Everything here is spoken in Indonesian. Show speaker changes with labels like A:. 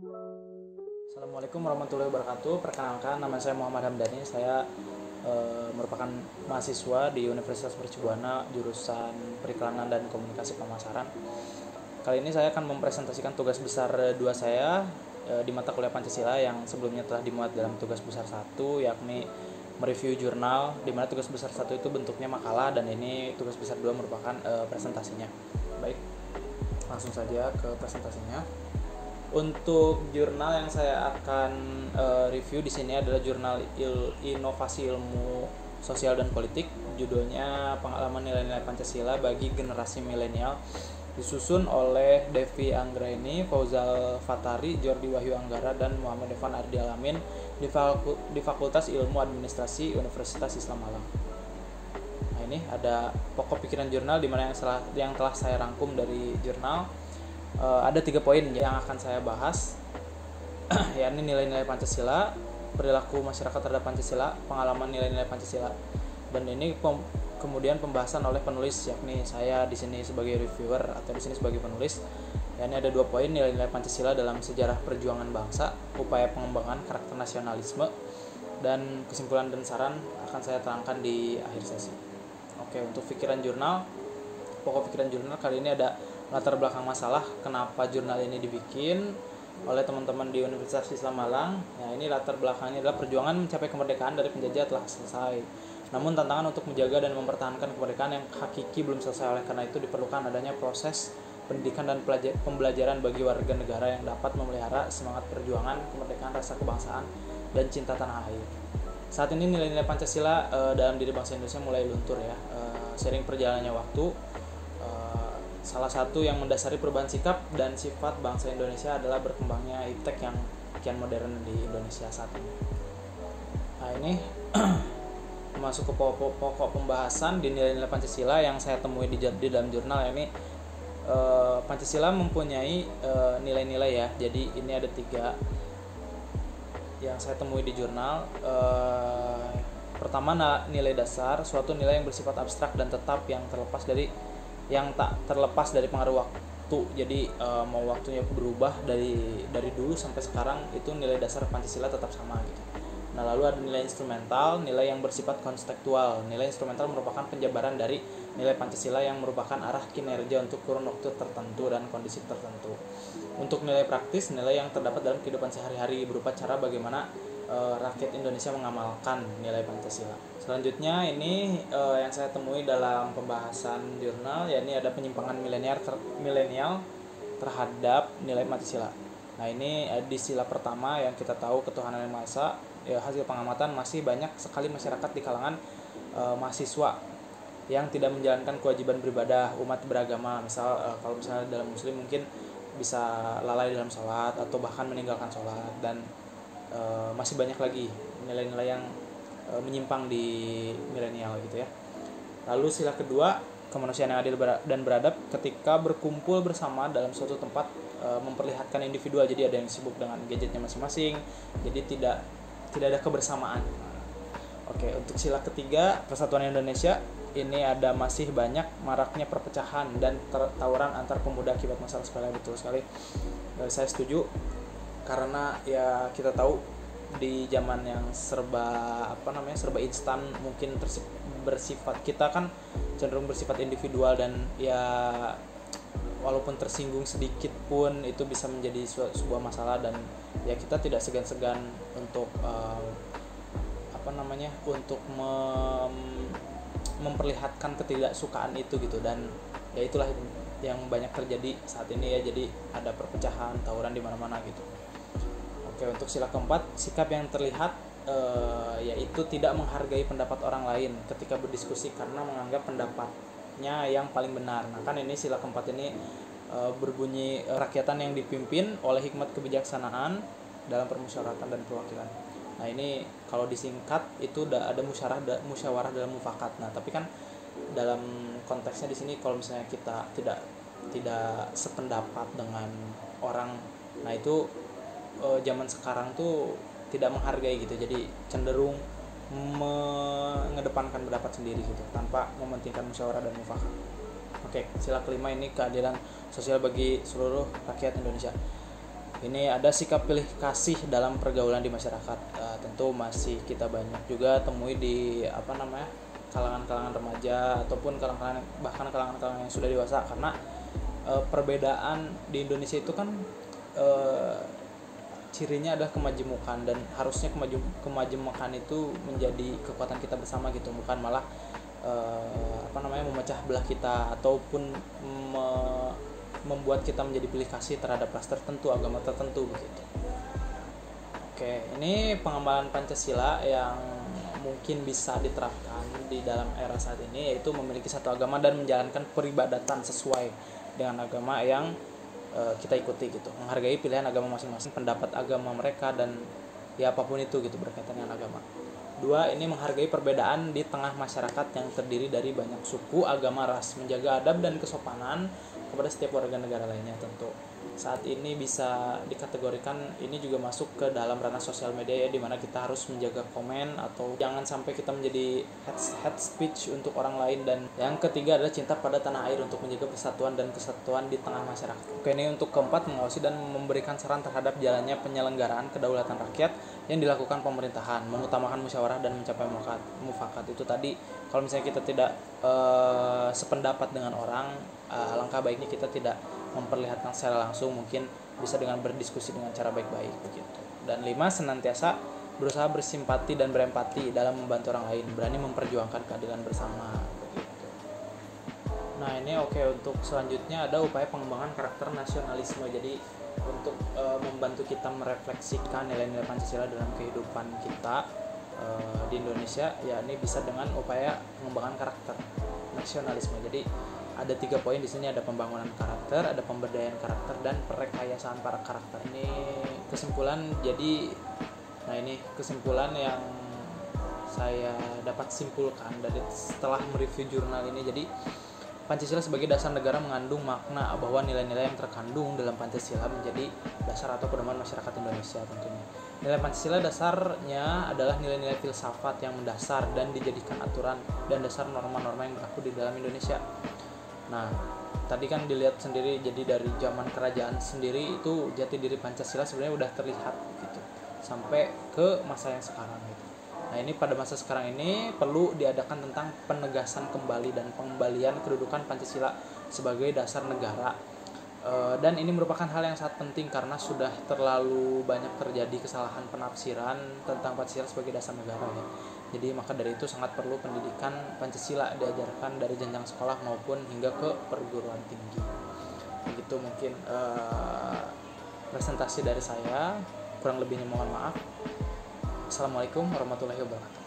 A: Assalamualaikum warahmatullahi wabarakatuh. Perkenalkan, nama saya Muhammad Hamdani. Saya merupakan mahasiswa di Universitas Mercubuana jurusan Periklanan dan Komunikasi Pemasaran. Kali ini saya akan mempresentasikan tugas besar 2 saya di mata kuliah Pancasila yang sebelumnya telah dimuat dalam tugas besar 1, yakni mereview jurnal, di mana tugas besar 1 itu bentuknya makalah dan ini tugas besar 2 merupakan presentasinya. Baik, langsung saja ke presentasinya. Untuk jurnal yang saya akan review di sini adalah jurnal Inovasi Ilmu Sosial dan Politik. Judulnya Pengalaman Nilai-Nilai Pancasila bagi Generasi Milenial. Disusun oleh Devi Anggraini, Fauzal Fatari, Jordi Wahyu Anggara, dan Muhammad Evan Ardi Alamin di Fakultas Ilmu Administrasi Universitas Islam Malang. Nah, ini ada pokok pikiran jurnal di mana yang telah saya rangkum dari jurnal. Ada 3 poin yang akan saya bahas, yakni nilai-nilai Pancasila, perilaku masyarakat terhadap Pancasila, pengalaman nilai-nilai Pancasila, dan ini kemudian pembahasan oleh penulis, yakni saya di sini sebagai reviewer atau di sini sebagai penulis. Yakni ada 2 poin, nilai-nilai Pancasila dalam sejarah perjuangan bangsa, upaya pengembangan karakter nasionalisme, dan kesimpulan dan saran akan saya terangkan di akhir sesi. Oke, untuk pikiran jurnal, pokok pikiran jurnal kali ini ada latar belakang masalah kenapa jurnal ini dibikin oleh teman-teman di Universitas Islam Malang. Nah, ini latar belakangnya adalah perjuangan mencapai kemerdekaan dari penjajah telah selesai. Namun tantangan untuk menjaga dan mempertahankan kemerdekaan yang hakiki belum selesai. Oleh karena itu diperlukan adanya proses pendidikan dan pembelajaran bagi warga negara yang dapat memelihara semangat perjuangan, kemerdekaan, rasa kebangsaan, dan cinta tanah air. Saat ini nilai-nilai Pancasila dalam diri bangsa Indonesia mulai luntur ya. Sering perjalannya waktu, salah satu yang mendasari perubahan sikap dan sifat bangsa Indonesia adalah berkembangnya iptek yang kian modern di Indonesia saat ini. Nah, ini masuk ke pokok pembahasan di nilai-nilai Pancasila yang saya temui di dalam jurnal. Ini Pancasila mempunyai nilai-nilai ya. Jadi ini ada 3 yang saya temui di jurnal. Pertama, nilai dasar, suatu nilai yang bersifat abstrak dan tetap yang tak terlepas dari pengaruh waktu. Jadi mau waktunya berubah dari dulu sampai sekarang, itu nilai dasar Pancasila tetap sama gitu. Nah, lalu ada nilai instrumental, nilai yang bersifat konstekstual. Nilai instrumental merupakan penjabaran dari nilai Pancasila yang merupakan arah kinerja untuk kurun waktu tertentu dan kondisi tertentu. Untuk nilai praktis, nilai yang terdapat dalam kehidupan sehari-hari berupa cara bagaimana rakyat Indonesia mengamalkan nilai Pancasila. Selanjutnya ini yang saya temui dalam pembahasan jurnal, yakni ada penyimpangan milenial terhadap nilai Pancasila. Nah, ini di sila pertama yang kita tahu ketuhanan yang maha esa. Ya, hasil pengamatan masih banyak sekali masyarakat di kalangan mahasiswa yang tidak menjalankan kewajiban beribadah umat beragama. Kalau misalnya dalam muslim mungkin bisa lalai dalam sholat atau bahkan meninggalkan sholat, dan masih banyak lagi nilai-nilai yang menyimpang di milenial gitu ya. Lalu sila kedua, kemanusiaan yang adil dan beradab ketika berkumpul bersama dalam suatu tempat memperlihatkan individual. Jadi ada yang sibuk dengan gadgetnya masing-masing, jadi tidak ada kebersamaan. Oke, untuk sila ketiga, persatuan Indonesia, ini ada masih banyak maraknya perpecahan dan tawuran antar pemuda akibat masalah sepele. Betul sekali, saya setuju, karena ya kita tahu di zaman yang serba instan, mungkin bersifat, kita kan cenderung bersifat individual, dan ya walaupun tersinggung sedikit pun itu bisa menjadi sebuah masalah, dan ya kita tidak segan-segan untuk untuk memperlihatkan ketidaksukaan itu gitu. Dan ya itulah yang banyak terjadi saat ini ya. Jadi ada perpecahan, tawuran di mana-mana gitu. Oke, untuk sila keempat, sikap yang terlihat yaitu tidak menghargai pendapat orang lain ketika berdiskusi karena menganggap pendapatnya yang paling benar. Nah, kan ini sila keempat ini berbunyi rakyatan yang dipimpin oleh hikmat kebijaksanaan dalam permusyawaratan dan perwakilan. Nah, ini kalau disingkat itu udah ada musyawarah dalam mufakat. Nah, tapi kan dalam konteksnya di sini kalau misalnya kita tidak sependapat dengan orang, nah itu zaman sekarang tuh tidak menghargai gitu. Jadi cenderung mengedepankan pendapat sendiri gitu tanpa mementingkan musyawarah dan mufakat. Oke, sila kelima ini keadilan sosial bagi seluruh rakyat Indonesia. Ini ada sikap pilih kasih dalam pergaulan di masyarakat. Tentu masih kita banyak juga temui di kalangan-kalangan remaja ataupun bahkan kalangan-kalangan yang sudah dewasa, karena perbedaan di Indonesia itu kan cirinya adalah kemajemukan, dan harusnya kemajemukan itu menjadi kekuatan kita bersama gitu, bukan malah memecah belah kita ataupun membuat kita menjadi pilih kasih terhadap ras tertentu, agama tertentu begitu. Oke, ini pengembangan Pancasila yang mungkin bisa diterapkan di dalam era saat ini, yaitu memiliki satu agama dan menjalankan peribadatan sesuai dengan agama yang kita ikuti gitu, menghargai pilihan agama masing-masing, pendapat agama mereka, dan ya apapun itu gitu berkaitan dengan agama. 2, ini menghargai perbedaan di tengah masyarakat yang terdiri dari banyak suku, agama, ras, menjaga adab dan kesopanan kepada setiap warga negara lainnya. Tentu saat ini bisa dikategorikan ini juga masuk ke dalam ranah sosial media ya, dimana kita harus menjaga komen atau jangan sampai kita menjadi head speech untuk orang lain. Dan yang ketiga adalah cinta pada tanah air untuk menjaga persatuan dan kesatuan di tengah masyarakat. Oke, ini untuk keempat, mengawasi dan memberikan saran terhadap jalannya penyelenggaraan kedaulatan rakyat yang dilakukan pemerintahan, mengutamakan musyawarah dan mencapai mufakat. Itu tadi, kalau misalnya kita tidak sependapat dengan orang, alangkah baiknya kita tidak memperlihatkan secara langsung, mungkin bisa dengan berdiskusi dengan cara baik-baik begitu. Dan 5, senantiasa berusaha bersimpati dan berempati dalam membantu orang lain, berani memperjuangkan keadilan bersama begitu. Nah, ini untuk selanjutnya ada upaya pengembangan karakter nasionalisme. Jadi untuk membantu kita merefleksikan nilai-nilai Pancasila dalam kehidupan kita di Indonesia, ya ini bisa dengan upaya pengembangan karakter nasionalisme. Jadi ada 3 poin di sini, ada pembangunan karakter, ada pemberdayaan karakter, dan perekayasaan para karakter. Ini kesimpulan. Jadi, ini kesimpulan yang saya dapat simpulkan dari setelah mereview jurnal ini. Jadi Pancasila sebagai dasar negara mengandung makna bahwa nilai-nilai yang terkandung dalam Pancasila menjadi dasar atau pedoman masyarakat Indonesia tentunya. Nilai Pancasila dasarnya adalah nilai-nilai filsafat yang mendasar dan dijadikan aturan dan dasar norma-norma yang berlaku di dalam Indonesia. Nah, tadi kan dilihat sendiri, jadi dari zaman kerajaan sendiri itu jati diri Pancasila sebenarnya udah terlihat gitu, sampai ke masa yang sekarang gitu. Nah, ini pada masa sekarang ini perlu diadakan tentang penegasan kembali dan pengembalian kedudukan Pancasila sebagai dasar negara. Dan ini merupakan hal yang sangat penting karena sudah terlalu banyak terjadi kesalahan penafsiran tentang Pancasila sebagai dasar negara ya. Jadi maka dari itu sangat perlu pendidikan Pancasila diajarkan dari jenjang sekolah maupun hingga ke perguruan tinggi. Begitu mungkin presentasi dari saya, kurang lebihnya mohon maaf. Assalamualaikum warahmatullahi wabarakatuh.